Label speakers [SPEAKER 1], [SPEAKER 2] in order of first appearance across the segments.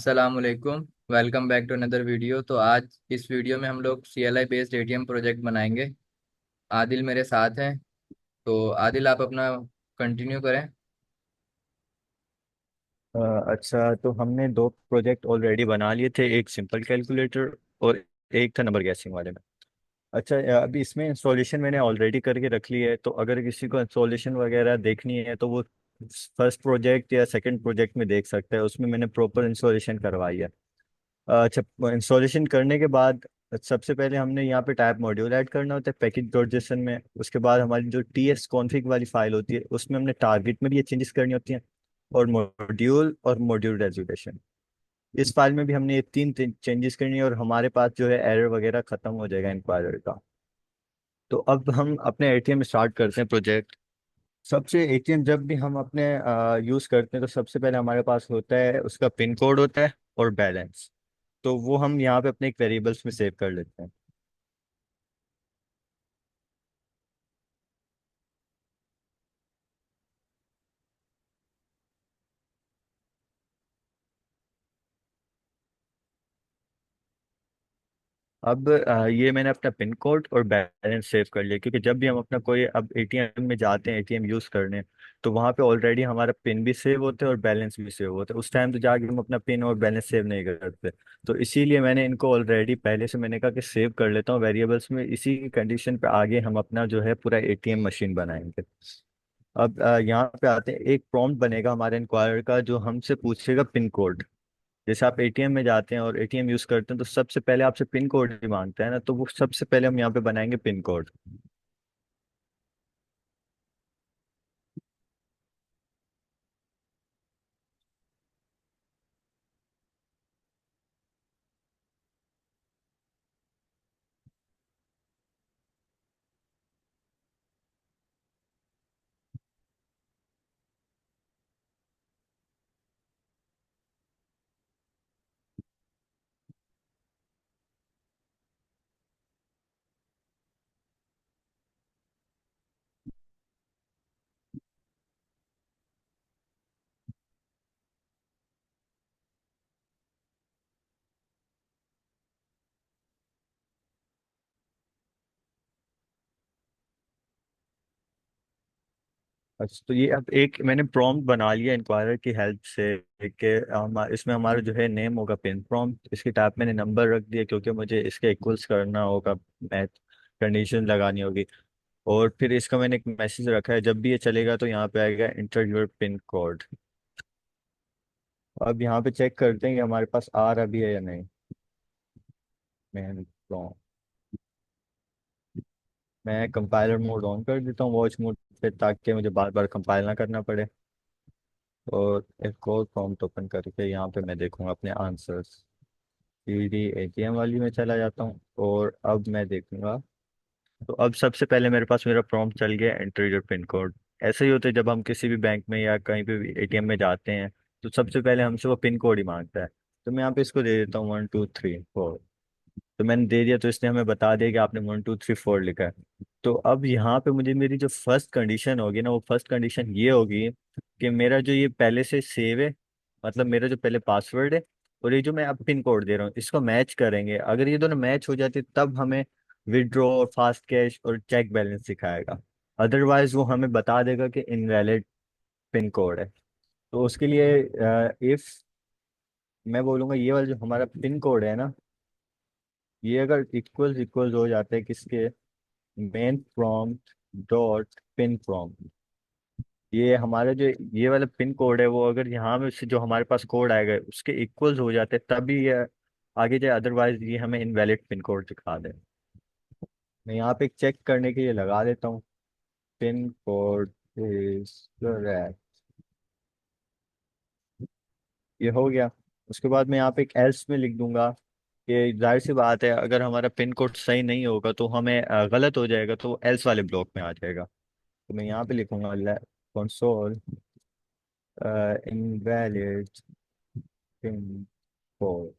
[SPEAKER 1] अस्सलाम वालेकुम। Welcome back to another video. तो आज इस वीडियो में हम लोग CLI बेस्ड ATM प्रोजेक्ट बनाएंगे। आदिल मेरे साथ हैं। तो आदिल, आप अपना कंटिन्यू करें।
[SPEAKER 2] अ, अच्छा, तो हमने दो प्रोजेक्ट ऑलरेडी बना लिए थे, एक सिंपल कैलकुलेटर और एक था नंबर गैसिंग वाले में। अच्छा, अभी इसमें इंस्टॉलेशन मैंने ऑलरेडी करके रख ली है, तो अगर किसी को इंस्टॉलेशन वगैरह देखनी है तो वो फर्स्ट प्रोजेक्ट या सेकंड प्रोजेक्ट में देख सकता है। उसमें मैंने प्रॉपर इंस्टॉलेशन करवाई है। अच्छा, इंस्टॉलेशन करने के बाद सबसे पहले हमने यहाँ पे टाइप मॉड्यूल ऐड करना होता है पैकेज डॉट जेसन में। उसके बाद हमारी जो TS कॉन्फ़िग वाली फाइल होती है उसमें हमने टारगेट में भी ये चेंजेस करनी होती हैं, और मॉड्यूल रेजोल्यूशन। इस फाइल में भी हमने ये तीन चेंजेस करनी है, और हमारे पास जो है एरर वगैरह खत्म हो जाएगा इंक्वायरर का। तो अब हम अपने ATM स्टार्ट करते हैं प्रोजेक्ट। सबसे ATM जब भी हम अपने यूज़ करते हैं तो सबसे पहले हमारे पास होता है उसका पिन कोड होता है और बैलेंस। तो वो हम यहाँ पे अपने एक वेरिएबल्स में सेव कर लेते हैं। अब ये मैंने अपना पिन कोड और बैलेंस सेव कर लिया, क्योंकि जब भी हम अपना कोई अब ATM में जाते हैं ATM यूज़ करने, तो वहाँ पे ऑलरेडी हमारा पिन भी सेव होता है और बैलेंस भी सेव होता है। उस टाइम तो जाके हम अपना पिन और बैलेंस सेव नहीं करते। तो इसीलिए मैंने इनको ऑलरेडी पहले से मैंने कहा कि सेव कर लेता हूँ वेरिएबल्स में। इसी कंडीशन पे आगे हम अपना जो है पूरा ATM मशीन बनाएंगे। अब यहाँ पे आते हैं, एक प्रॉम्प्ट बनेगा हमारे इंक्वायरर का जो हमसे पूछेगा पिन कोड। जैसे आप ATM में जाते हैं और ATM यूज करते हैं तो सबसे पहले आपसे पिन कोड ही मांगता है ना, तो वो सबसे पहले हम यहाँ पे बनाएंगे पिन कोड। अच्छा, तो ये अब एक मैंने प्रॉम्प्ट बना लिया इंक्वायरर की हेल्प से कि इसमें हमारा जो है नेम होगा पिन प्रॉम्प्ट, इसकी टाइप मैंने नंबर रख दिया क्योंकि मुझे इसके इक्वल्स करना होगा, मैथ कंडीशन लगानी होगी। और फिर इसका मैंने एक मैसेज रखा है, जब भी ये चलेगा तो यहाँ पे आएगा इंटर योर पिन कोड। अब यहाँ पे चेक करते हैं कि हमारे पास आ रहा भी है या नहीं। मैं मैं कंपाइलर मोड ऑन कर देता हूँ वॉच मोड पे, ताकि मुझे बार बार कंपाइल ना करना पड़े। और एक और प्रॉम्प्ट ओपन करके यहाँ पे मैं देखूंगा अपने आंसर्स। ATM वाली में चला जाता हूँ और अब मैं देखूंगा। तो अब सबसे पहले मेरे पास मेरा प्रॉम्प्ट चल गया, एंटर योर पिन कोड। ऐसे ही होता है जब हम किसी भी बैंक में या कहीं पे भी ATM में जाते हैं, तो सबसे पहले हमसे वो पिन कोड ही मांगता है। तो मैं यहाँ पे इसको दे देता हूँ 1 2 3 4। तो मैंने दे दिया तो इसने हमें बता दिया कि आपने 1 2 3 4 लिखा है। तो अब यहाँ पे मुझे मेरी जो फर्स्ट कंडीशन होगी ना, वो फर्स्ट कंडीशन ये होगी कि मेरा जो ये पहले से सेव है, मतलब मेरा जो पहले पासवर्ड है और ये जो मैं अब पिन कोड दे रहा हूँ, इसको मैच करेंगे। अगर ये दोनों मैच हो जाते तब हमें विड्रॉ और फास्ट कैश और चेक बैलेंस दिखाएगा। अदरवाइज वो हमें बता देगा कि इनवैलिड पिन कोड है। तो उसके लिए इफ मैं बोलूंगा ये वाला जो हमारा पिन कोड है ना, ये अगर इक्वल्स इक्वल्स हो जाते हैं किसके, main prompt dot pin prompt, ये हमारा जो ये वाला पिन कोड है वो अगर यहाँ में से जो हमारे पास कोड आएगा उसके इक्वल्स हो जाते हैं तभी ये आगे जाए, अदरवाइज ये हमें इनवैलिड पिन कोड दिखा दे। मैं यहाँ पे चेक करने के लिए लगा देता हूँ, पिन कोड इज करेक्ट। ये हो गया। उसके बाद मैं यहाँ पे एक एल्स में लिख दूंगा कि जाहिर सी बात है अगर हमारा पिन कोड सही नहीं होगा तो हमें गलत हो जाएगा, तो एल्स वाले ब्लॉक में आ जाएगा। तो मैं यहाँ पे लिखूंगा कंसोल इनवैलिड पिन कोड।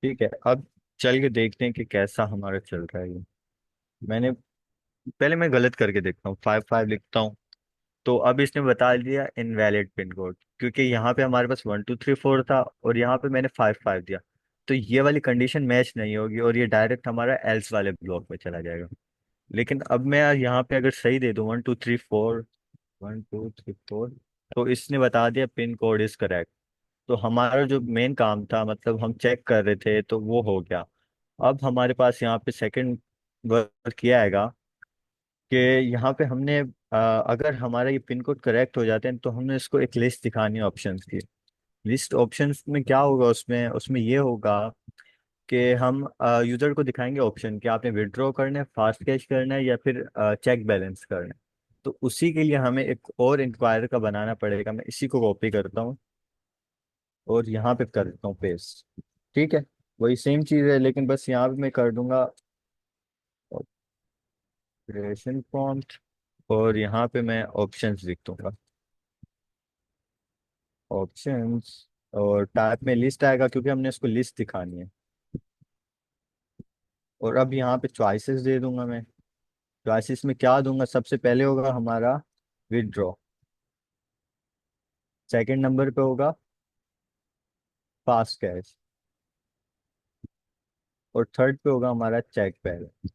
[SPEAKER 2] ठीक है, अब चल के देखते हैं कि कैसा हमारा चल रहा है ये। मैंने पहले मैं गलत करके देखता हूँ, 5 5 लिखता हूँ। तो अब इसने बता दिया इनवैलिड पिन कोड, क्योंकि यहाँ पे हमारे पास 1 2 3 4 था और यहाँ पे मैंने 5 5 दिया। तो ये वाली कंडीशन मैच नहीं होगी और ये डायरेक्ट हमारा एल्स वाले ब्लॉक में चला जाएगा। लेकिन अब मैं यहाँ पे अगर सही दे दूँ 1 2 3 4, 1 2 3 4, तो इसने बता दिया पिन कोड इज करेक्ट। तो हमारा जो मेन काम था, मतलब हम चेक कर रहे थे, तो वो हो गया। अब हमारे पास यहाँ पे सेकंड वर्क किया आएगा कि यहाँ पे हमने अगर हमारा ये पिन कोड करेक्ट हो जाते हैं तो हमने इसको एक लिस्ट दिखानी है ऑप्शंस की। लिस्ट ऑप्शंस में क्या होगा, उसमें उसमें ये होगा कि हम यूजर को दिखाएंगे ऑप्शन कि आपने विड्रॉ करना है, फास्ट कैश करना है, या फिर चेक बैलेंस करना है। तो उसी के लिए हमें एक और इंक्वायरी का बनाना पड़ेगा। मैं इसी को कॉपी करता हूँ और यहाँ पे कर देता हूँ पेस्ट। ठीक है, वही सेम चीज़ है, लेकिन बस यहाँ पे मैं कर दूंगा ऑपरेशन प्रॉम्प्ट और यहाँ पे मैं ऑप्शंस लिख दूंगा, ऑप्शंस। और टाइप में लिस्ट आएगा क्योंकि हमने इसको लिस्ट दिखानी है। और अब यहाँ पे चॉइसेस दे दूंगा मैं। चॉइसेस में क्या दूंगा, सबसे पहले होगा हमारा विदड्रॉ, सेकंड नंबर पे होगा फास्ट कैश, और थर्ड पे होगा हमारा चेक बैलेंस।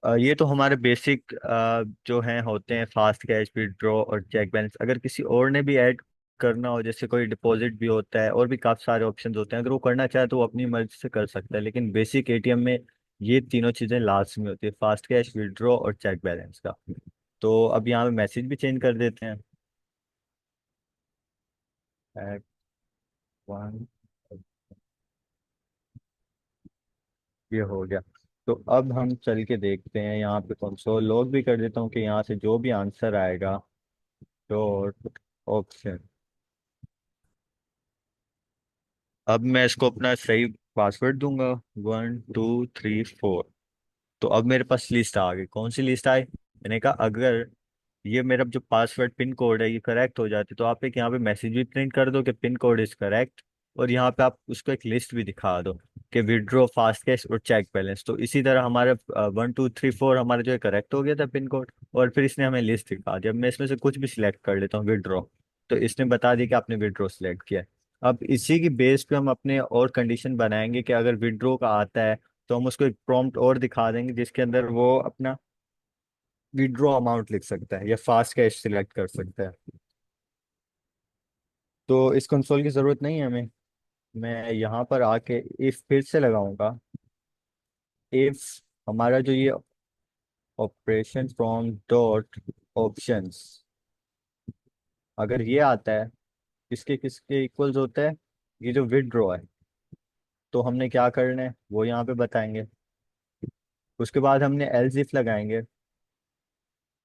[SPEAKER 2] ये तो हमारे बेसिक जो हैं होते हैं, फास्ट कैश, विदड्रॉ और चेक बैलेंस। अगर किसी और ने भी ऐड करना हो, जैसे कोई डिपॉजिट भी होता है और भी काफी सारे ऑप्शंस होते हैं, अगर वो करना चाहे तो वो अपनी मर्जी से कर सकता है। लेकिन बेसिक एटीएम में ये तीनों चीजें लास्ट में होती है, फास्ट कैश, विदड्रॉ और चेक बैलेंस का। तो अब यहाँ पे मैसेज भी चेंज कर देते हैं। Add one, ये हो गया। तो अब हम चल के देखते हैं यहाँ पे कंसोल लॉग भी कर देता हूँ कि यहाँ से जो भी आंसर आएगा, डॉट ऑप्शन। अब मैं इसको अपना सही पासवर्ड दूंगा, 1 2 3 4। तो अब मेरे पास लिस्ट आ गई। कौन सी लिस्ट आई? मैंने कहा अगर ये मेरा जो पासवर्ड पिन कोड है ये करेक्ट हो जाते, तो आप एक यहाँ पे मैसेज भी प्रिंट कर दो कि पिन कोड इज करेक्ट। और यहाँ पे आप उसको एक लिस्ट भी दिखा दो कि विड्रॉ, फास्ट कैश और चेक बैलेंस। तो इसी तरह हमारे 1 2 3 4 हमारा जो है करेक्ट हो गया था पिन कोड। और फिर इसने हमें लिस्ट दिखा दिया। अब मैं इसमें से कुछ भी सिलेक्ट कर लेता हूँ, विड्रॉ, तो इसने बता दिया कि आपने विड्रॉ सिलेक्ट किया है। अब इसी की बेस पे हम अपने और कंडीशन बनाएंगे कि अगर विड्रॉ का आता है तो हम उसको एक प्रॉम्प्ट और दिखा देंगे जिसके अंदर वो अपना विड्रॉ अमाउंट लिख सकता है या फास्ट कैश सिलेक्ट कर सकता है। तो इस कंसोल की ज़रूरत नहीं है हमें। मैं यहाँ पर आके इफ फिर से लगाऊंगा। इफ हमारा जो ये ऑपरेशन फ्रॉम डॉट ऑप्शंस, अगर ये आता है, किसके किसके इक्वल्स होता है, ये जो विड्रॉ है, तो हमने क्या करना है वो यहाँ पे बताएंगे। उसके बाद हमने एल्स इफ लगाएंगे।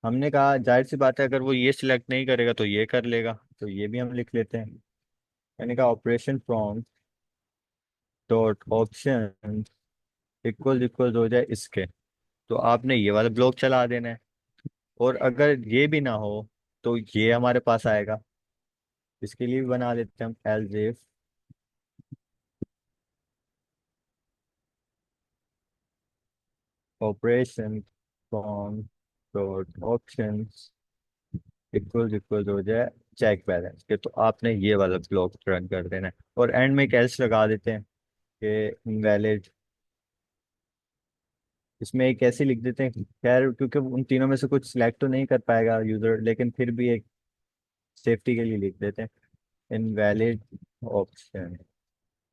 [SPEAKER 2] हमने कहा जाहिर सी बात है अगर वो ये सिलेक्ट नहीं करेगा तो ये कर लेगा, तो ये भी हम लिख लेते हैं। मैंने कहा operation from dot option equal equal हो जाए इसके, तो आपने ये वाला ब्लॉक चला देना है। और अगर ये भी ना हो तो ये हमारे पास आएगा। इसके लिए भी बना लेते हैं हम else if operation from dot option equal हो जाए चेक बैलेंस के, तो आपने ये वाला ब्लॉक रन कर देना है। और एंड में एक एल्स लगा देते हैं कि इनवैलिड। इसमें एक ऐसे लिख देते हैं, खैर क्योंकि उन तीनों में से कुछ सिलेक्ट तो नहीं कर पाएगा यूजर, लेकिन फिर भी एक सेफ्टी के लिए लिख देते हैं इनवैलिड ऑप्शन।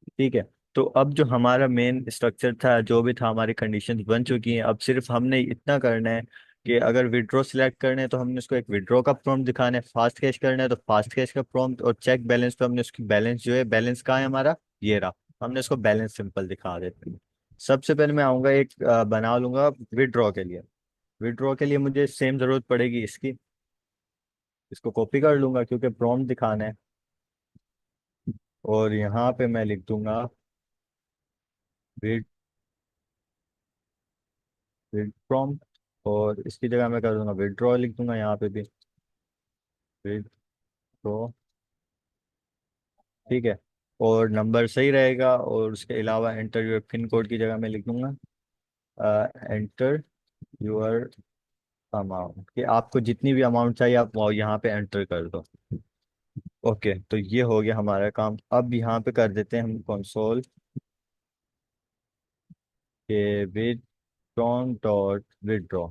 [SPEAKER 2] ठीक है। तो अब जो हमारा मेन स्ट्रक्चर था, जो भी था, हमारी कंडीशंस बन चुकी हैं। अब सिर्फ हमने इतना करना है कि अगर विड्रॉ सिलेक्ट करना है तो हमने उसको एक विड्रॉ का प्रॉम्प्ट दिखाना है, फास्ट कैश करना है तो फास्ट कैश का प्रॉम्प्ट, और चेक बैलेंस तो हमने उसकी बैलेंस जो है, बैलेंस कहाँ है हमारा, ये रहा, हमने उसको बैलेंस सिंपल दिखा देते हैं। सबसे पहले मैं आऊँगा एक बना लूंगा विड्रॉ के लिए। विड्रॉ के लिए मुझे सेम जरूरत पड़ेगी इसकी। इसको कॉपी कर लूंगा क्योंकि प्रॉम्प्ट दिखाना है। और यहाँ पे मैं लिख दूंगा विद प्रॉम्प्ट, और इसकी जगह मैं कर दूंगा विड्रॉ लिख दूंगा यहाँ पे भी, विड्रॉ। ठीक है। और नंबर सही रहेगा, और उसके अलावा एंटर योर पिन कोड की जगह मैं लिख दूंगा एंटर योर अमाउंट कि आपको जितनी भी अमाउंट चाहिए आप वो यहाँ पे एंटर कर दो। ओके, तो ये हो गया हमारा काम। अब यहाँ पे कर देते हैं हम कंसोल के विड्रॉन डॉट विड्रॉ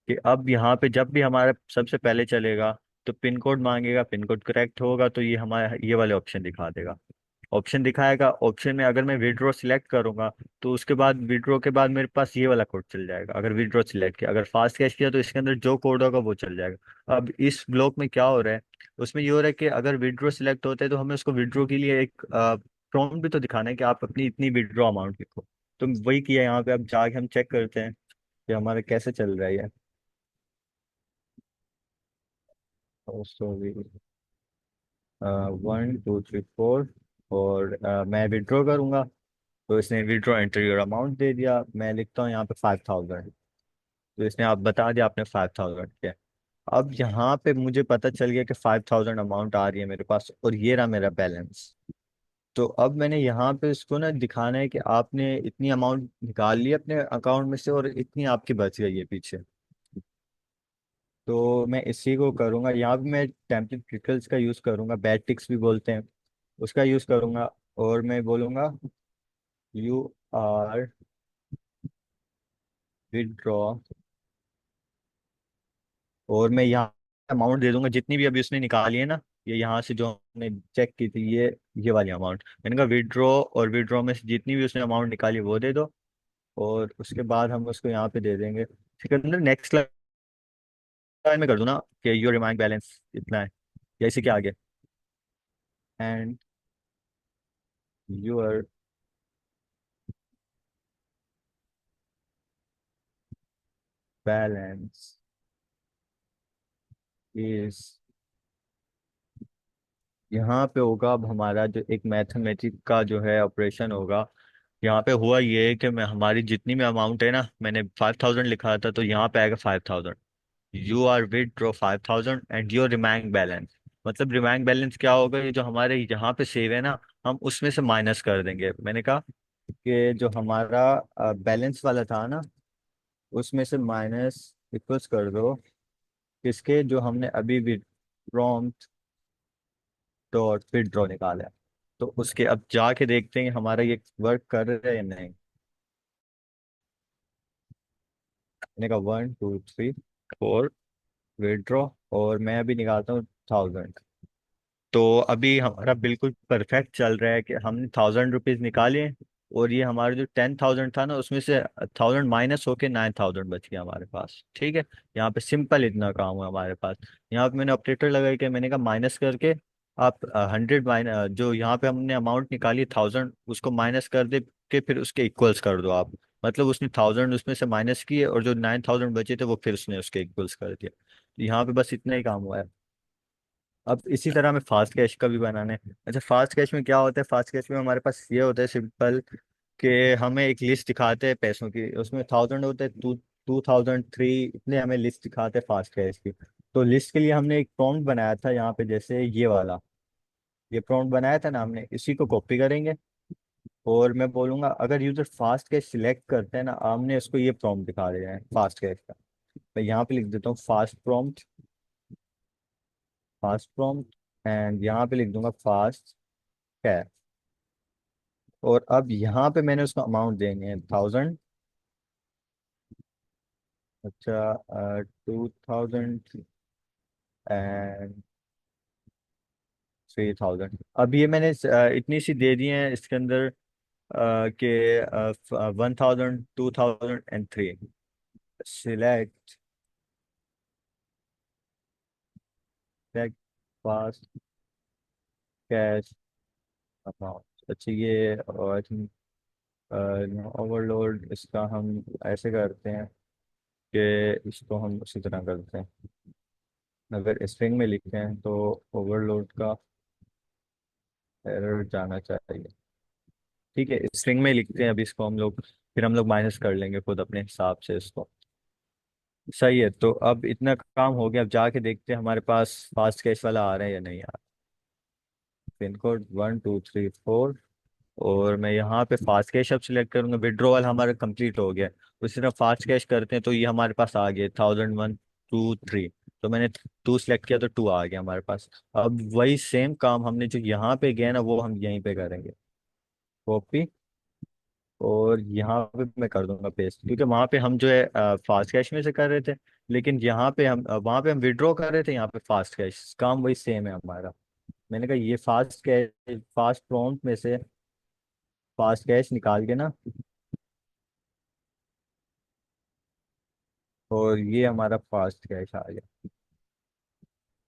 [SPEAKER 2] कि अब यहाँ पे जब भी हमारा सबसे पहले चलेगा तो पिन कोड मांगेगा, पिन कोड करेक्ट होगा तो ये हमारा ये वाले ऑप्शन दिखा देगा। ऑप्शन दिखाएगा, ऑप्शन में अगर मैं विड्रॉ सिलेक्ट करूंगा तो उसके बाद विड्रॉ के बाद मेरे पास ये वाला कोड चल जाएगा। अगर विड्रॉ सिलेक्ट किया, अगर फास्ट कैश किया तो इसके अंदर जो कोड होगा वो चल जाएगा। अब इस ब्लॉक में क्या हो रहा है, उसमें ये हो रहा है कि अगर विड्रॉ सिलेक्ट होता है तो हमें उसको विड्रॉ के लिए एक प्रॉम्प्ट भी तो दिखाना है कि आप अपनी इतनी विड्रॉ अमाउंट लिखो। तो वही किया यहाँ पे। अब जाके हम चेक करते हैं कि हमारा कैसे चल रहा है ये। सॉरी, 1 2 3 4, और मैं विड्रॉ करूंगा तो इसने विड्रॉ एंटर योर अमाउंट दे दिया। मैं लिखता हूँ यहाँ पे 5000, तो इसने आप बता दिया आपने 5000 किया। अब यहाँ पे मुझे पता चल गया कि 5000 अमाउंट आ रही है मेरे पास और ये रहा मेरा बैलेंस। तो अब मैंने यहाँ पे इसको ना दिखाना है कि आपने इतनी अमाउंट निकाल ली अपने अकाउंट में से और इतनी आपकी बच गई है पीछे। तो मैं इसी को करूँगा, यहाँ पे मैं टेम्पलेट ट्रिकल्स का यूज़ करूँगा, बैड टिक्स भी बोलते हैं, उसका यूज़ करूँगा। और मैं बोलूँगा यू आर विदड्रॉ, और मैं यहाँ अमाउंट दे दूंगा जितनी भी अभी उसने निकाली है ना, ये यहाँ से जो हमने चेक की थी ये वाली अमाउंट मैंने कहा विड्रॉ, और विड्रॉ में से जितनी भी उसने अमाउंट निकाली वो दे दो। और उसके बाद हम उसको यहाँ पे दे देंगे। फिर अंदर नेक्स्ट लाइन में कर दूँ ना कि योर रिमाइंड बैलेंस इतना है, या इसी के आगे एंड योर बैलेंस इज, यहाँ पे होगा अब हमारा जो एक मैथमेटिक का जो है ऑपरेशन होगा। यहाँ पे हुआ ये है कि मैं हमारी जितनी भी अमाउंट है ना, मैंने 5000 लिखा था तो यहाँ पे आएगा 5000। You are withdraw 5000 and your remaining balance, मतलब रिमाइंग बैलेंस क्या होगा, ये जो हमारे यहाँ पे सेव है ना, हम उसमें से माइनस कर देंगे। मैंने कहा कि जो हमारा बैलेंस वाला था ना, उसमें से माइनस इक्वल्स कर दो इसके जो हमने अभी विड्रॉ डॉट विड्रॉ निकाला है। तो उसके अब जाके देखते हैं हमारा ये वर्क कर रहा है या नहीं। मैंने कहा 1 2 3 4 विड्रॉ, और मैं अभी निकालता हूँ 1000। तो अभी हमारा बिल्कुल परफेक्ट चल रहा है कि हमने 1000 रुपीज निकाले, और ये हमारा जो 10,000 था ना उसमें से 1000 माइनस होके 9000 बच गया हमारे पास। ठीक है, यहाँ पे सिंपल इतना काम हुआ हमारे पास। यहाँ पे मैंने ऑपरेटर लगा के मैंने कहा माइनस करके आप 100 जो यहाँ पे हमने अमाउंट निकाली 1000 उसको माइनस कर दे के फिर उसके इक्वल्स कर दो आप। मतलब उसने 1000 उसमें से माइनस किए और जो 9000 बचे थे वो फिर उसने उसके इक्वल्स कर दिया। तो यहाँ पे बस इतना ही काम हुआ है। अब इसी तरह हमें फास्ट कैश का भी बनाना है। अच्छा, फास्ट कैश में क्या होता है, फास्ट कैश में हमारे पास ये होता है सिंपल कि हमें एक लिस्ट दिखाते हैं पैसों की, उसमें 1000 होते हैं, 2003, इतने हमें लिस्ट दिखाते हैं फास्ट कैश की। तो लिस्ट के लिए हमने एक प्रॉम्प्ट बनाया था यहाँ पे, जैसे ये वाला, ये प्रॉम्प्ट बनाया था ना हमने, इसी को कॉपी करेंगे। और मैं बोलूंगा अगर यूजर फास्ट कैश सिलेक्ट करते हैं ना, हमने उसको ये प्रॉम्प्ट दिखा रहे हैं फास्ट कैश का। मैं यहाँ पे लिख देता हूँ fast prompt, fast prompt, and यहाँ पे लिख दूंगा फास्ट कैश। और अब यहाँ पे मैंने उसको अमाउंट देंगे 1000। अच्छा, 2000 एंड 3000। अब ये मैंने इतनी सी दे दी है इसके अंदर के 1000 2003। Select select fast cash amount. अच्छा, ये आई थिंक ओवरलोड, इसका हम ऐसे करते हैं कि इसको हम उसी तरह करते हैं। अगर स्ट्रिंग में लिखते हैं तो ओवरलोड का एरर जाना चाहिए। ठीक है, स्ट्रिंग में लिखते हैं अभी इसको हम लोग, फिर हम लोग माइनस कर लेंगे खुद अपने हिसाब से इसको। सही है, तो अब इतना काम हो गया। अब जाके देखते हैं हमारे पास फास्ट कैश वाला आ रहा है या नहीं आ रहा। पिन कोड 1 2 3 4, और मैं यहाँ पे फास्ट कैश अब सिलेक्ट करूंगा। विड्रॉवल हमारा कंप्लीट हो गया। उसी तरह फास्ट कैश करते हैं तो ये हमारे पास आ गया 1001 2 3। तो मैंने 2 सिलेक्ट किया तो 2 आ गया हमारे पास। अब वही सेम काम हमने जो यहाँ पे किया ना वो हम यहीं पे करेंगे। कॉपी, और यहाँ पे मैं कर दूंगा पेस्ट, क्योंकि वहाँ पे हम जो है फास्ट कैश में से कर रहे थे, लेकिन यहाँ पे हम वहाँ पे हम विड्रॉ कर रहे थे, यहाँ पे फास्ट कैश, काम वही सेम है हमारा। मैंने कहा ये फास्ट कैश, फास्ट प्रॉम्प्ट में से फास्ट कैश निकाल के ना, और ये हमारा फास्ट कैश आ गया।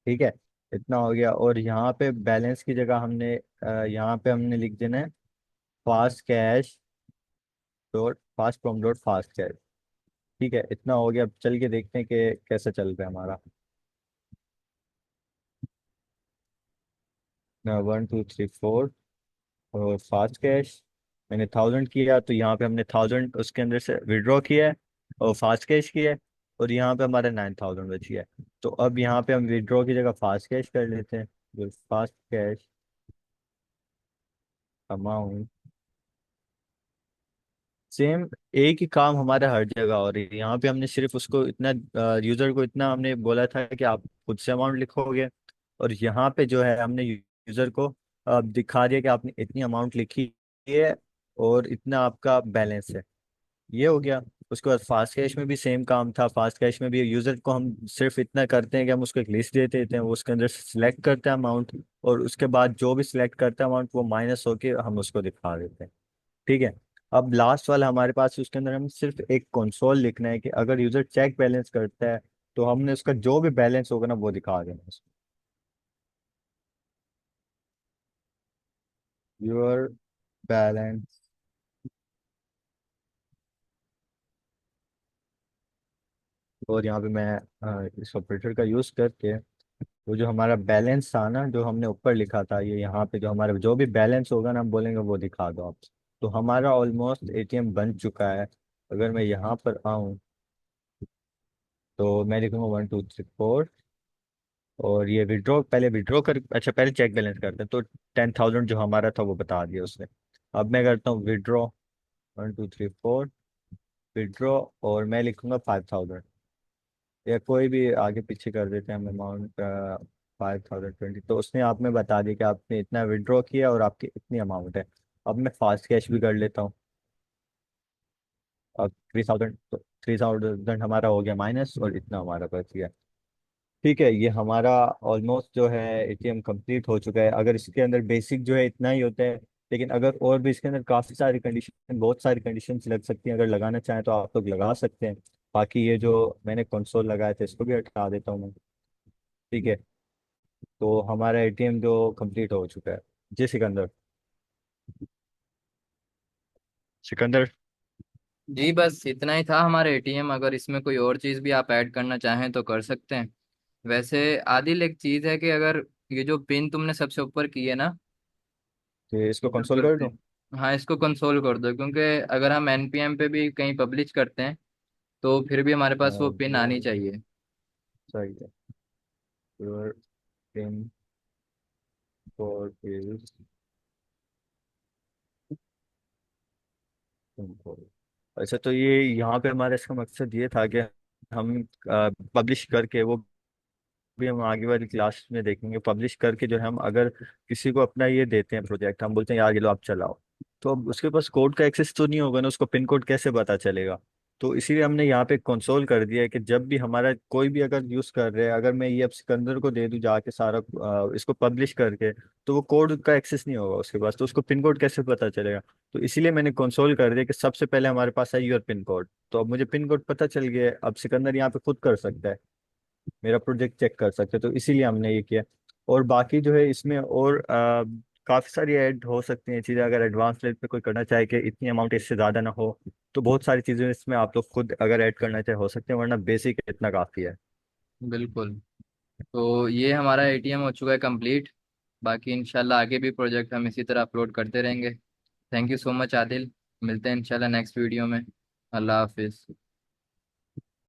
[SPEAKER 2] ठीक है, इतना हो गया। और यहाँ पे बैलेंस की जगह हमने यहाँ पे हमने लिख देना है fast cash dot fast prompt dot fast cash. ठीक है, इतना हो गया। अब चल के देखते हैं कि कैसे चल रहा है हमारा। 1 2 3 4, और फास्ट कैश मैंने 1000 किया, तो यहाँ पे हमने 1000 उसके अंदर से विड्रॉ किया है और फास्ट कैश किया है, और यहाँ पे हमारा 9000 बच गया है। तो अब यहाँ पे हम विड्रॉ की जगह फास्ट कैश कर लेते हैं। जो फास्ट कैश अमाउंट, सेम एक ही काम हमारा हर जगह, और यहाँ पे हमने सिर्फ उसको इतना, यूजर को इतना हमने बोला था कि आप खुद से अमाउंट लिखोगे, और यहाँ पे जो है हमने यूजर को दिखा दिया कि आपने इतनी अमाउंट लिखी है और इतना आपका बैलेंस है। ये हो गया। उसके बाद फास्ट कैश में भी सेम काम था। फास्ट कैश में भी यूजर को हम सिर्फ इतना करते हैं कि हम उसको एक लिस्ट दे देते हैं, वो उसके अंदर सिलेक्ट करता है अमाउंट, और उसके बाद जो भी सिलेक्ट करता है अमाउंट वो माइनस होके हम उसको दिखा देते हैं। ठीक है, अब लास्ट वाला हमारे पास, उसके अंदर हम सिर्फ एक कंसोल लिखना है कि अगर यूजर चेक बैलेंस करता है तो हमने उसका जो भी बैलेंस होगा ना वो दिखा देना उसको। योर बैलेंस, और यहाँ पे मैं इस ऑपरेटर का यूज करके वो जो हमारा बैलेंस था ना, जो हमने ऊपर लिखा था, ये यहाँ पे जो हमारा जो भी बैलेंस होगा ना हम बोलेंगे वो दिखा दो आप। तो हमारा ऑलमोस्ट एटीएम बन चुका है। अगर मैं यहाँ पर आऊँ तो मैं लिखूंगा 1 2 3 4, और ये विड्रॉ, पहले विड्रॉ कर, अच्छा पहले चेक बैलेंस करते हैं। तो 10,000 जो हमारा था वो बता दिया उसने। अब मैं करता हूँ विड्रॉ 1 2 3 4, विड्रॉ, और मैं लिखूंगा 5,000, या कोई भी आगे पीछे कर देते हैं हम अमाउंट, 5020। तो उसने आप में बता दिया कि आपने इतना विड्रॉ किया और आपकी इतनी अमाउंट है। अब मैं फास्ट कैश भी कर लेता हूँ। अब 3000, तो 3000 हमारा हो गया माइनस, और इतना हमारा बच गया। ठीक है, ये हमारा ऑलमोस्ट जो है एटीएम कंप्लीट हो चुका है। अगर इसके अंदर बेसिक जो है इतना ही होता है, लेकिन अगर और भी इसके अंदर काफ़ी सारी कंडीशन, बहुत सारी कंडीशन लग सकती हैं। अगर लगाना चाहें तो आप लोग लगा सकते हैं। बाकी ये जो मैंने कंसोल लगाया था इसको भी हटा देता हूँ मैं। ठीक है, तो हमारा एटीएम जो कंप्लीट हो चुका है। जी सिकंदर, सिकंदर।
[SPEAKER 1] जी बस इतना ही था हमारे एटीएम। अगर इसमें कोई और चीज़ भी आप ऐड करना चाहें तो कर सकते हैं। वैसे आदिल, एक चीज़ है कि अगर ये जो पिन तुमने सबसे ऊपर की है ना,
[SPEAKER 2] तो इसको
[SPEAKER 1] जो
[SPEAKER 2] कंसोल कर
[SPEAKER 1] करते
[SPEAKER 2] दूं?
[SPEAKER 1] हैं, हाँ इसको कंसोल कर दो, क्योंकि अगर हम एनपीएम पे भी कहीं पब्लिश करते हैं तो फिर भी हमारे पास वो पिन
[SPEAKER 2] वो
[SPEAKER 1] आनी चाहिए।
[SPEAKER 2] सही है। Your pin for is console. अच्छा, तो ये यहाँ पे हमारा इसका मकसद ये था कि हम पब्लिश करके वो भी हम आगे वाली क्लास में देखेंगे। पब्लिश करके जो है हम अगर किसी को अपना ये देते हैं प्रोजेक्ट, हम बोलते हैं यार ये लो आप चलाओ, तो अब उसके पास कोड का एक्सेस तो नहीं होगा ना, उसको पिन कोड कैसे पता चलेगा? तो इसीलिए हमने यहाँ पे कंसोल कर दिया है कि जब भी हमारा कोई भी अगर यूज कर रहे हैं, अगर मैं ये अब सिकंदर को दे दूं जाके सारा इसको पब्लिश करके, तो वो कोड का एक्सेस नहीं होगा उसके पास, तो उसको पिन कोड कैसे पता चलेगा? तो इसीलिए मैंने कंसोल कर दिया कि सबसे पहले हमारे पास है योर पिन कोड। तो अब मुझे पिन कोड पता चल गया है, अब सिकंदर यहाँ पे खुद कर सकता है, मेरा प्रोजेक्ट चेक कर सकते हैं। तो इसीलिए हमने ये किया। और बाकी जो है इसमें और काफ़ी सारी ऐड हो सकती हैं चीज़ें, अगर एडवांस लेवल पे कोई करना चाहे कि इतनी अमाउंट इससे ज़्यादा ना हो, तो बहुत सारी चीज़ें इसमें आप लोग खुद अगर ऐड करना चाहे हो सकते हैं, वरना बेसिक इतना काफ़ी है।
[SPEAKER 1] बिल्कुल। तो ये हमारा एटीएम हो चुका है कंप्लीट। बाकी इंशाल्लाह आगे भी प्रोजेक्ट हम इसी तरह अपलोड करते रहेंगे। Thank you so much Adil. मिलते हैं इंशाल्लाह नेक्स्ट वीडियो में। अल्लाह हाफिज़।